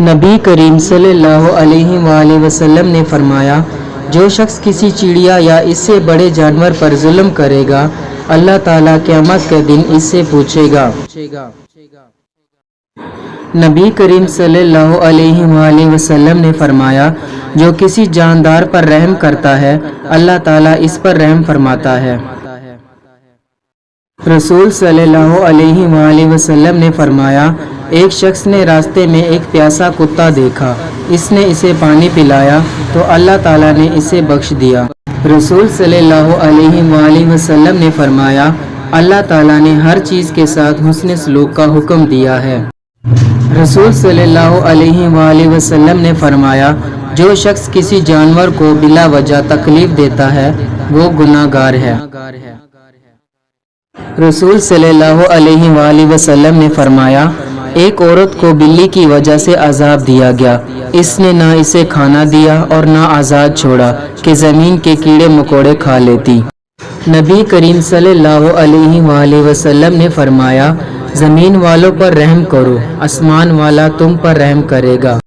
نبی کریم صلی اللہ علیہ وآلہ وسلم نے فرمایا، جو شخص کسی چڑیا یا اس سے بڑے جانور پر ظلم کرے گا، اللہ تعالیٰ قیامت کے دن اس سے پوچھے گا۔ نبی کریم صلی اللہ علیہ وآلہ وسلم نے فرمایا، جو کسی جاندار پر رحم کرتا ہے، اللہ تعالیٰ اس پر رحم فرماتا ہے۔ رسول صلی اللہ علیہ وآلہ وسلم نے فرمایا، ایک شخص نے راستے میں ایک پیاسا کتا دیکھا، اس نے اسے پانی پلایا تو اللہ تعالیٰ نے اسے بخش دیا۔ رسول صلی اللہ علیہ وآلہ وسلم نے فرمایا، اللہ تعالیٰ نے ہر چیز کے ساتھ حسن سلوک کا حکم دیا ہے۔ رسول صلی اللہ علیہ وآلہ وسلم نے فرمایا، جو شخص کسی جانور کو بلا وجہ تکلیف دیتا ہے وہ گناہ گار ہے۔ رسول صلی اللہ علیہ وآلہ وسلم نے فرمایا، ایک عورت کو بلی کی وجہ سے عذاب دیا گیا، اس نے نہ اسے کھانا دیا اور نہ آزاد چھوڑا کہ زمین کے کیڑے مکوڑے کھا لیتی۔ نبی کریم صلی اللہ علیہ وآلہ وسلم نے فرمایا، زمین والوں پر رحم کرو، آسمان والا تم پر رحم کرے گا۔